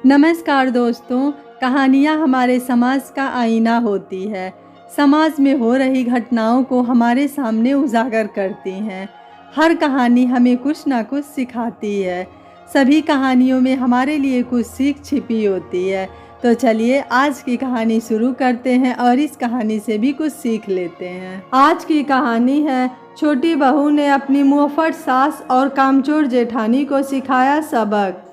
नमस्कार दोस्तों, कहानियाँ हमारे समाज का आईना होती है। समाज में हो रही घटनाओं को हमारे सामने उजागर करती हैं। हर कहानी हमें कुछ ना कुछ सिखाती है। सभी कहानियों में हमारे लिए कुछ सीख छिपी होती है। तो चलिए आज की कहानी शुरू करते हैं और इस कहानी से भी कुछ सीख लेते हैं। आज की कहानी है छोटी बहू ने अपनी मुंहफट सास और कामचोर जेठानी को सिखाया सबक।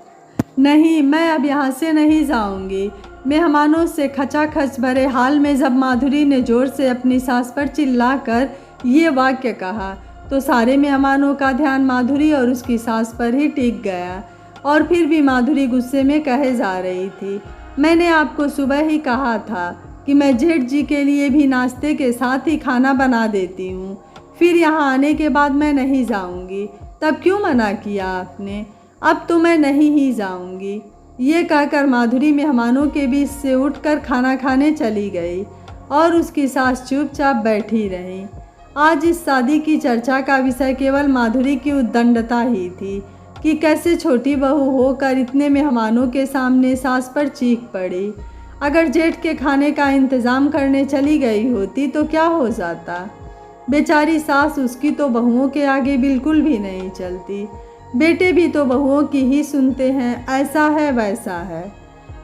नहीं, मैं अब यहाँ से नहीं जाऊँगी। मेहमानों से खचाखच भरे हाल में जब माधुरी ने ज़ोर से अपनी सास पर चिल्लाकर ये वाक्य कहा तो सारे मेहमानों का ध्यान माधुरी और उसकी सास पर ही टिक गया। और फिर भी माधुरी गुस्से में कहे जा रही थी, मैंने आपको सुबह ही कहा था कि मैं जेठ जी के लिए भी नाश्ते के साथ ही खाना बना देती हूँ। फिर यहाँ आने के बाद मैं नहीं जाऊँगी। तब क्यों मना किया आपने? अब तो मैं नहीं ही जाऊंगी। ये कहकर माधुरी मेहमानों के बीच से उठकर खाना खाने चली गई और उसकी सास चुपचाप बैठी रही। आज इस शादी की चर्चा का विषय केवल माधुरी की उद्दंडता ही थी कि कैसे छोटी बहू होकर इतने मेहमानों के सामने सास पर चीख पड़ी। अगर जेठ के खाने का इंतज़ाम करने चली गई होती तो क्या हो जाता। बेचारी सास उसकी तो बहुओं के आगे बिल्कुल भी नहीं चलती। बेटे भी तो बहुओं की ही सुनते हैं, ऐसा है वैसा है।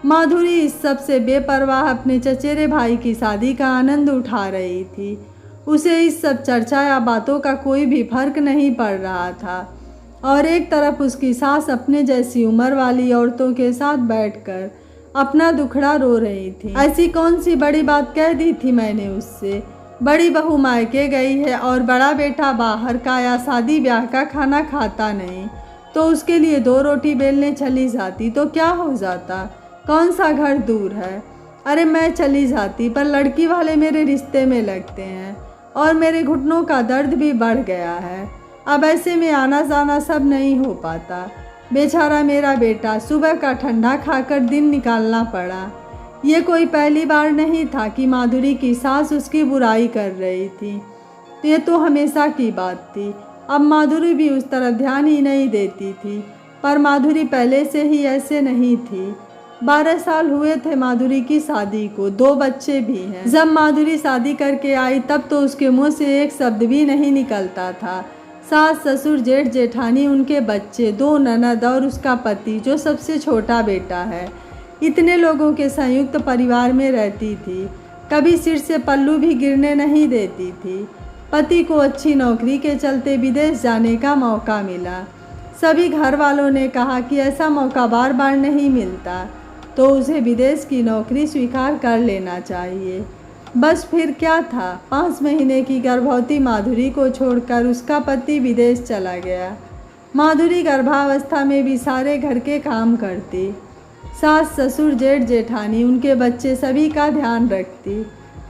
माधुरी इस सब से बेपरवाह अपने चचेरे भाई की शादी का आनंद उठा रही थी। उसे इस सब चर्चा या बातों का कोई भी फर्क नहीं पड़ रहा था। और एक तरफ उसकी सास अपने जैसी उम्र वाली औरतों के साथ बैठकर अपना दुखड़ा रो रही थी। ऐसी कौन सी बड़ी बात कह दी थी मैंने उससे? बड़ी बहू मायके गई है और बड़ा बेटा बाहर का या शादी ब्याह का खाना खाता नहीं, तो उसके लिए 2 रोटी बेलने चली जाती तो क्या हो जाता? कौन सा घर दूर है? अरे मैं चली जाती, पर लड़की वाले मेरे रिश्ते में लगते हैं और मेरे घुटनों का दर्द भी बढ़ गया है। अब ऐसे में आना जाना सब नहीं हो पाता। बेचारा मेरा बेटा सुबह का ठंडा खाकर दिन निकालना पड़ा। ये कोई पहली बार नहीं था कि माधुरी की सास उसकी बुराई कर रही थी। ये तो हमेशा की बात थी। अब माधुरी भी उस तरफ ध्यान ही नहीं देती थी। पर माधुरी पहले से ही ऐसे नहीं थी। 12 साल हुए थे माधुरी की शादी को, 2 बच्चे भी हैं। जब माधुरी शादी करके आई तब तो उसके मुंह से एक शब्द भी नहीं निकलता था। सास ससुर जेठ जेठानी, उनके बच्चे, 2 ननद और उसका पति जो सबसे छोटा बेटा है, इतने लोगों के संयुक्त परिवार में रहती थी। कभी सिर से पल्लू भी गिरने नहीं देती थी। पति को अच्छी नौकरी के चलते विदेश जाने का मौका मिला। सभी घर वालों ने कहा कि ऐसा मौका बार बार नहीं मिलता, तो उसे विदेश की नौकरी स्वीकार कर लेना चाहिए। बस फिर क्या था, 5 महीने की गर्भवती माधुरी को छोड़कर उसका पति विदेश चला गया। माधुरी गर्भावस्था में भी सारे घर के काम करती। सास ससुर जेठ जेठानी, उनके बच्चे सभी का ध्यान रखती।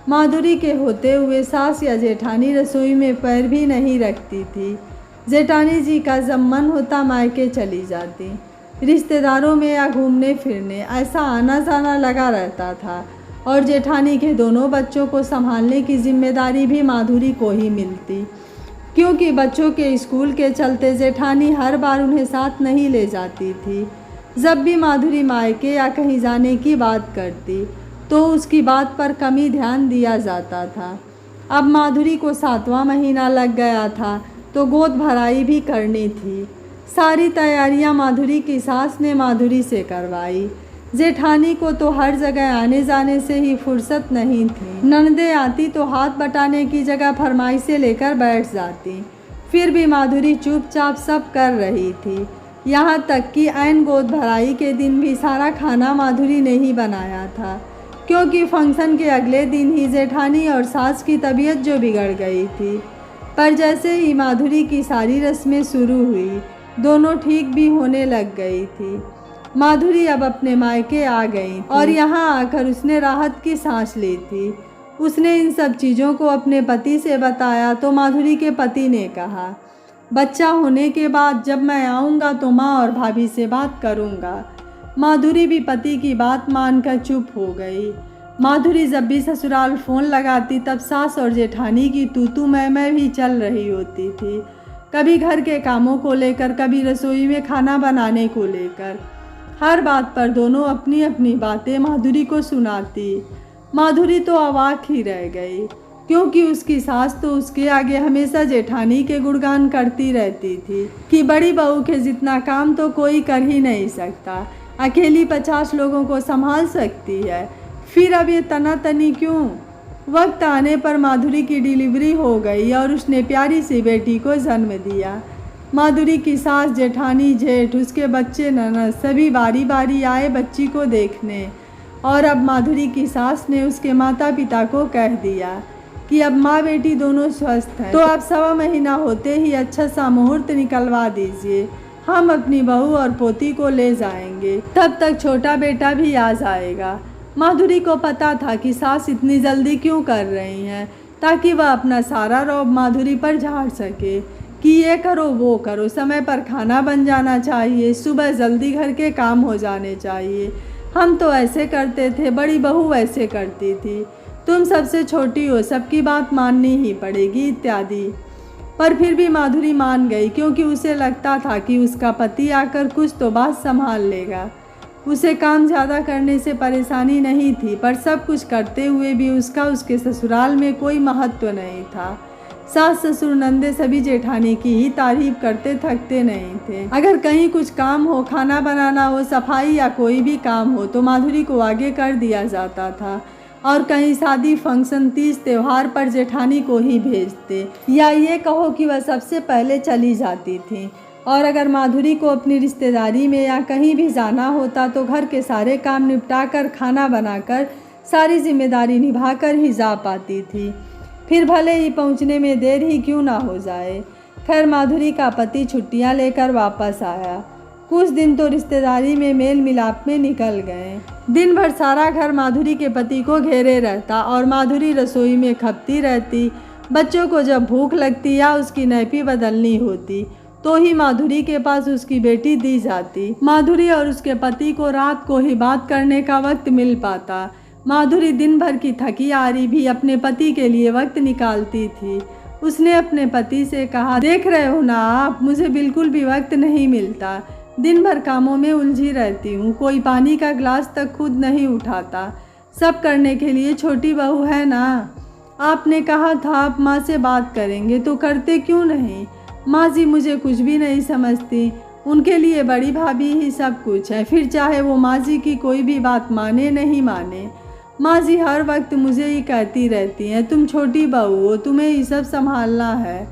माधुरी के होते हुए सास या जेठानी रसोई में पैर भी नहीं रखती थी। जेठानी जी का जब मन होता मायके चली जाती। रिश्तेदारों में या घूमने फिरने ऐसा आना जाना लगा रहता था। और जेठानी के दोनों बच्चों को संभालने की जिम्मेदारी भी माधुरी को ही मिलती, क्योंकि बच्चों के स्कूल के चलते जेठानी हर बार उन्हें साथ नहीं ले जाती थी। जब भी माधुरी मायके या कहीं जाने की बात करती तो उसकी बात पर कम ही ध्यान दिया जाता था। अब माधुरी को 7वां महीना लग गया था तो गोद भराई भी करनी थी। सारी तैयारियां माधुरी की सास ने माधुरी से करवाई। जेठानी को तो हर जगह आने जाने से ही फुर्सत नहीं थी। ननदें आती तो हाथ बटाने की जगह फरमाइशें लेकर बैठ जाती। फिर भी माधुरी चुपचाप सब कर रही थी। यहाँ तक कि ऐन गोद भराई के दिन भी सारा खाना माधुरी ने ही बनाया था, क्योंकि फंक्शन के अगले दिन ही जेठानी और सास की तबीयत जो बिगड़ गई थी। पर जैसे ही माधुरी की सारी रस्में शुरू हुई, दोनों ठीक भी होने लग गई थी। माधुरी अब अपने मायके आ गई और यहाँ आकर उसने राहत की सांस ली थी। उसने इन सब चीज़ों को अपने पति से बताया तो माधुरी के पति ने कहा, बच्चा होने के बाद जब मैं आऊँगा तो माँ और भाभी से बात करूँगा। माधुरी भी पति की बात मानकर चुप हो गई। माधुरी जब भी ससुराल फ़ोन लगाती तब सास और जेठानी की तू मैं भी चल रही होती थी। कभी घर के कामों को लेकर, कभी रसोई में खाना बनाने को लेकर। हर बात पर दोनों अपनी अपनी बातें माधुरी को सुनाती। माधुरी तो अवाक ही रह गई, क्योंकि उसकी सास तो उसके आगे हमेशा जेठानी के गुणगान करती रहती थी कि बड़ी बहू के जितना काम तो कोई कर ही नहीं सकता, अकेली 50 लोगों को संभाल सकती है, फिर अब ये तनातनी क्यों। वक्त आने पर माधुरी की डिलीवरी हो गई और उसने प्यारी सी बेटी को जन्म दिया। माधुरी की सास, जेठानी, जेठ, उसके बच्चे, ननद सभी बारी बारी आए बच्ची को देखने। और अब माधुरी की सास ने उसके माता पिता को कह दिया कि अब माँ बेटी दोनों स्वस्थ हैं, तो अब 1.25 महीना होते ही अच्छा सा मुहूर्त निकलवा दीजिए, हम अपनी बहू और पोती को ले जाएंगे, तब तक छोटा बेटा भी आ जाएगा। माधुरी को पता था कि सास इतनी जल्दी क्यों कर रही हैं, ताकि वह अपना सारा रौब माधुरी पर झाड़ सके कि ये करो वो करो, समय पर खाना बन जाना चाहिए, सुबह जल्दी घर के काम हो जाने चाहिए, हम तो ऐसे करते थे, बड़ी बहू ऐसे करती थी, तुम सबसे छोटी हो, सबकी बात माननी ही पड़ेगी इत्यादि। पर फिर भी माधुरी मान गई, क्योंकि उसे लगता था कि उसका पति आकर कुछ तो बात संभाल लेगा। उसे काम ज़्यादा करने से परेशानी नहीं थी, पर सब कुछ करते हुए भी उसका उसके ससुराल में कोई महत्व नहीं था। सास ससुर नंदे सभी जेठानी की ही तारीफ करते थकते नहीं थे। अगर कहीं कुछ काम हो, खाना बनाना हो, सफाई या कोई भी काम हो, तो माधुरी को आगे कर दिया जाता था, और कहीं शादी, फंक्शन, तीज त्योहार पर जेठानी को ही भेजते, या ये कहो कि वह सबसे पहले चली जाती थी। और अगर माधुरी को अपनी रिश्तेदारी में या कहीं भी जाना होता तो घर के सारे काम निपटाकर, खाना बनाकर, सारी जिम्मेदारी निभाकर ही जा पाती थी, फिर भले ही पहुंचने में देर ही क्यों ना हो जाए। खैर माधुरी का पति छुट्टियां लेकर वापस आया। कुछ दिन तो रिश्तेदारी में मेल मिलाप में निकल गए। दिन भर सारा घर माधुरी के पति को घेरे रहता और माधुरी रसोई में खपती रहती। बच्चों को जब भूख लगती या उसकी नैपी बदलनी होती तो ही माधुरी के पास उसकी बेटी दी जाती। माधुरी और उसके पति को रात को ही बात करने का वक्त मिल पाता। माधुरी दिन भर की थकी हारी भी अपने पति के लिए वक्त निकालती थी। उसने अपने पति से कहा, देख रहे हो ना आप, मुझे बिल्कुल भी वक्त नहीं मिलता, दिन भर कामों में उलझी रहती हूँ, कोई पानी का गिलास तक खुद नहीं उठाता, सब करने के लिए छोटी बहू है ना। आपने कहा था आप माँ से बात करेंगे, तो करते क्यों नहीं। माँ जी मुझे कुछ भी नहीं समझती, उनके लिए बड़ी भाभी ही सब कुछ है, फिर चाहे वो माँ जी की कोई भी बात माने नहीं माने। माँ जी हर वक्त मुझे ही कहती रहती हैं, तुम छोटी बहू हो, तुम्हें ही सब संभालना है,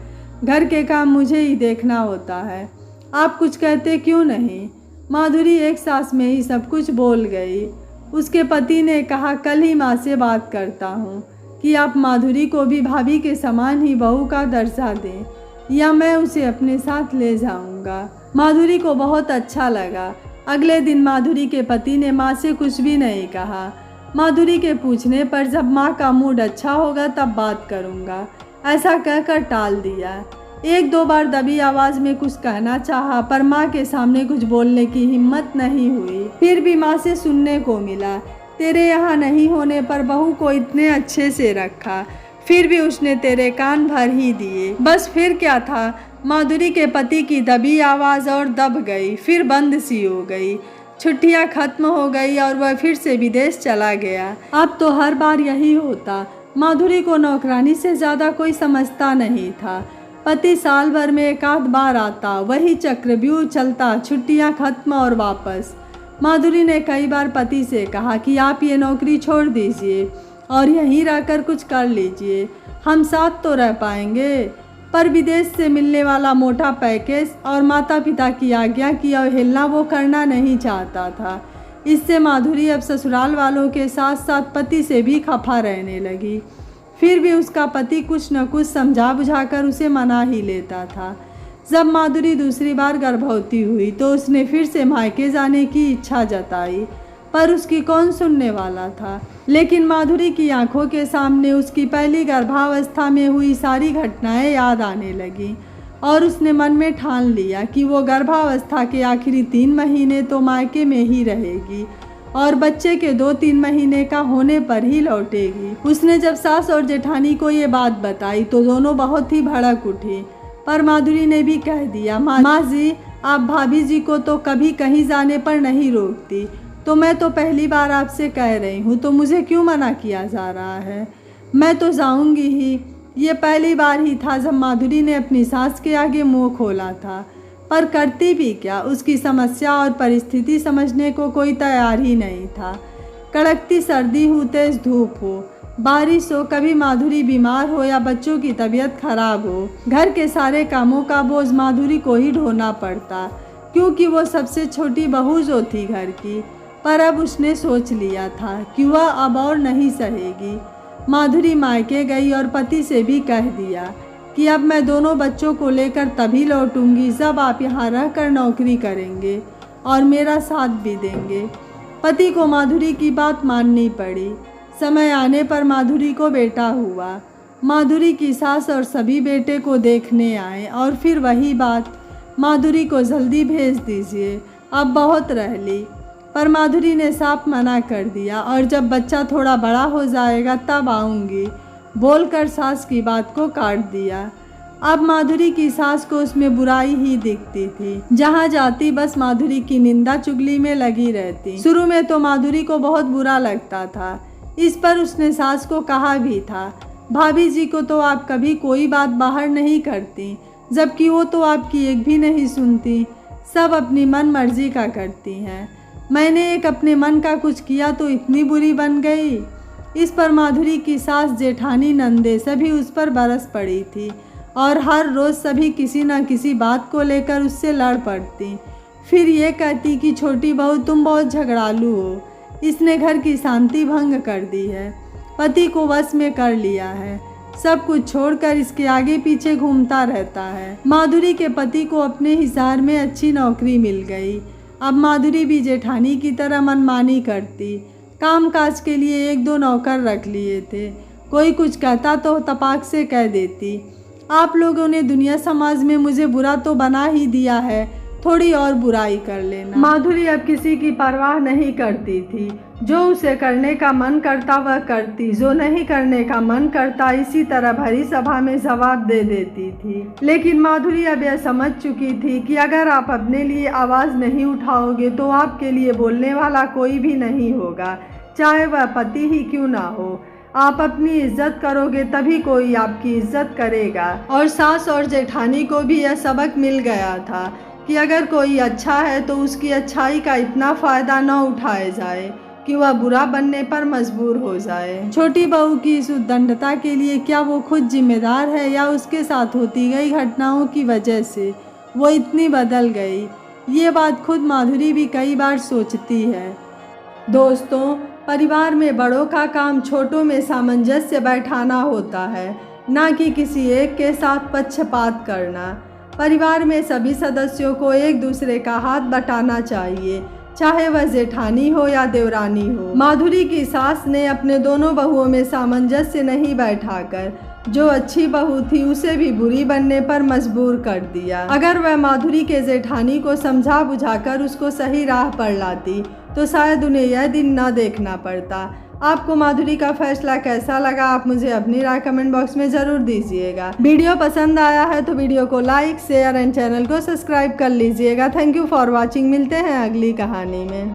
घर के काम मुझे ही देखना होता है, आप कुछ कहते क्यों नहीं। माधुरी एक सांस में ही सब कुछ बोल गई। उसके पति ने कहा, कल ही माँ से बात करता हूँ कि आप माधुरी को भी भाभी के समान ही बहू का दर्जा दें, या मैं उसे अपने साथ ले जाऊँगा। माधुरी को बहुत अच्छा लगा। अगले दिन माधुरी के पति ने माँ से कुछ भी नहीं कहा। माधुरी के पूछने पर जब माँ का मूड अच्छा होगा तब बात करूँगा, ऐसा कहकर टाल दिया। 1-2 बार दबी आवाज़ में कुछ कहना चाहा, पर माँ के सामने कुछ बोलने की हिम्मत नहीं हुई। फिर भी माँ से सुनने को मिला, तेरे यहाँ नहीं होने पर बहू को इतने अच्छे से रखा, फिर भी उसने तेरे कान भर ही दिए। बस फिर क्या था, माधुरी के पति की दबी आवाज़ और दब गई, फिर बंद सी हो गई। छुट्टियां खत्म हो गई और वह फिर से विदेश चला गया। अब तो हर बार यही होता। माधुरी को नौकरानी से ज़्यादा कोई समझता नहीं था। पति साल भर में 1-8 बार आता, वही चक्रव्यूह चलता, छुट्टियां खत्म और वापस। माधुरी ने कई बार पति से कहा कि आप ये नौकरी छोड़ दीजिए और यहीं रहकर कुछ कर लीजिए, हम साथ तो रह पाएंगे। पर विदेश से मिलने वाला मोटा पैकेज और माता पिता की आज्ञा की अवहेलना वो करना नहीं चाहता था। इससे माधुरी अब ससुराल वालों के साथ साथ पति से भी खफा रहने लगी। फिर भी उसका पति कुछ न कुछ समझा बुझाकर उसे मना ही लेता था। जब माधुरी दूसरी बार गर्भवती हुई तो उसने फिर से मायके जाने की इच्छा जताई, पर उसकी कौन सुनने वाला था। लेकिन माधुरी की आंखों के सामने उसकी पहली गर्भावस्था में हुई सारी घटनाएं याद आने लगीं और उसने मन में ठान लिया कि वो गर्भावस्था के आखिरी 3 महीने तो मायके में ही रहेगी और बच्चे के 2-3 महीने का होने पर ही लौटेगी। उसने जब सास और जेठानी को ये बात बताई तो दोनों बहुत ही भड़क उठी, पर माधुरी ने भी कह दिया, माँ जी आप भाभी जी को तो कभी कहीं जाने पर नहीं रोकती, तो मैं तो पहली बार आपसे कह रही हूँ, तो मुझे क्यों मना किया जा रहा है? मैं तो जाऊँगी ही। ये पहली बार ही था जब माधुरी ने अपनी सास के आगे मुँह खोला था, पर करती भी क्या, उसकी समस्या और परिस्थिति समझने को कोई तैयार ही नहीं था। कड़कती सर्दी हो, तेज धूप हो, बारिश हो, कभी माधुरी बीमार हो या बच्चों की तबीयत खराब हो, घर के सारे कामों का बोझ माधुरी को ही ढोना पड़ता, क्योंकि वो सबसे छोटी बहू जो थी घर की। पर अब उसने सोच लिया था कि वह अब और नहीं सहेगी। माधुरी मायके गई और पति से भी कह दिया कि अब मैं दोनों बच्चों को लेकर तभी लौटूंगी जब आप यहाँ रहकर नौकरी करेंगे और मेरा साथ भी देंगे। पति को माधुरी की बात माननी पड़ी। समय आने पर माधुरी को बेटा हुआ। माधुरी की सास और सभी बेटे को देखने आए और फिर वही बात, माधुरी को जल्दी भेज दीजिए, अब बहुत रह ली। पर माधुरी ने साफ मना कर दिया और जब बच्चा थोड़ा बड़ा हो जाएगा तब आऊँगी, बोलकर सास की बात को काट दिया। अब माधुरी की सास को उसमें बुराई ही दिखती थी। जहाँ जाती बस माधुरी की निंदा चुगली में लगी रहती। शुरू में तो माधुरी को बहुत बुरा लगता था। इस पर उसने सास को कहा भी था, भाभी जी को तो आप कभी कोई बात बाहर नहीं करती, जबकि वो तो आपकी एक भी नहीं सुनती, सब अपनी मन मर्जी का करती हैं। मैंने एक अपने मन का कुछ किया तो इतनी बुरी बन गई। इस पर माधुरी की सास, जेठानी, नंदे सभी उस पर बरस पड़ी थी और हर रोज़ सभी किसी न किसी बात को लेकर उससे लड़ पड़ती। फिर ये कहती कि छोटी बहू तुम बहुत झगड़ालू हो, इसने घर की शांति भंग कर दी है, पति को वश में कर लिया है, सब कुछ छोड़कर इसके आगे पीछे घूमता रहता है। माधुरी के पति को अपने ही शहर में अच्छी नौकरी मिल गई। अब माधुरी भी जेठानी की तरह मनमानी करती। काम काज के लिए एक दो नौकर रख लिए थे। कोई कुछ कहता तो तपाक से कह देती, आप लोगों ने दुनिया समाज में मुझे बुरा तो बना ही दिया है, थोड़ी और बुराई कर लेना। माधुरी अब किसी की परवाह नहीं करती थी। जो उसे करने का मन करता वह करती, जो नहीं करने का मन करता इसी तरह भरी सभा में जवाब दे देती थी। लेकिन माधुरी अब यह समझ चुकी थी कि अगर आप अपने लिए आवाज़ नहीं उठाओगे तो आपके लिए बोलने वाला कोई भी नहीं होगा, चाहे वह पति ही क्यों ना हो। आप अपनी इज्जत करोगे तभी कोई आपकी इज्जत करेगा। और सास और जेठानी को भी यह सबक मिल गया था कि अगर कोई अच्छा है तो उसकी अच्छाई का इतना फ़ायदा न उठाया जाए कि वह बुरा बनने पर मजबूर हो जाए। छोटी बहू की इस उद्दंडता के लिए क्या वो खुद जिम्मेदार है या उसके साथ होती गई घटनाओं की वजह से वो इतनी बदल गई? ये बात खुद माधुरी भी कई बार सोचती है। दोस्तों, परिवार में बड़ों का काम छोटों में सामंजस्य बैठाना होता है, ना कि किसी एक के साथ पक्षपात करना। परिवार में सभी सदस्यों को एक दूसरे का हाथ बटाना चाहिए, चाहे वह जेठानी हो या देवरानी हो। माधुरी की सास ने अपने दोनों बहुओं में सामंजस्य नहीं बैठाकर जो अच्छी बहू थी उसे भी बुरी बनने पर मजबूर कर दिया। अगर वह माधुरी के जेठानी को समझा बुझाकर उसको सही राह पर लाती तो शायद उन्हें यह दिन न देखना पड़ता। आपको माधुरी का फैसला कैसा लगा, आप मुझे अपनी राय कमेंट बॉक्स में ज़रूर दीजिएगा। वीडियो पसंद आया है तो वीडियो को लाइक, शेयर एंड चैनल को सब्सक्राइब कर लीजिएगा। Thank you for watching. मिलते हैं अगली कहानी में।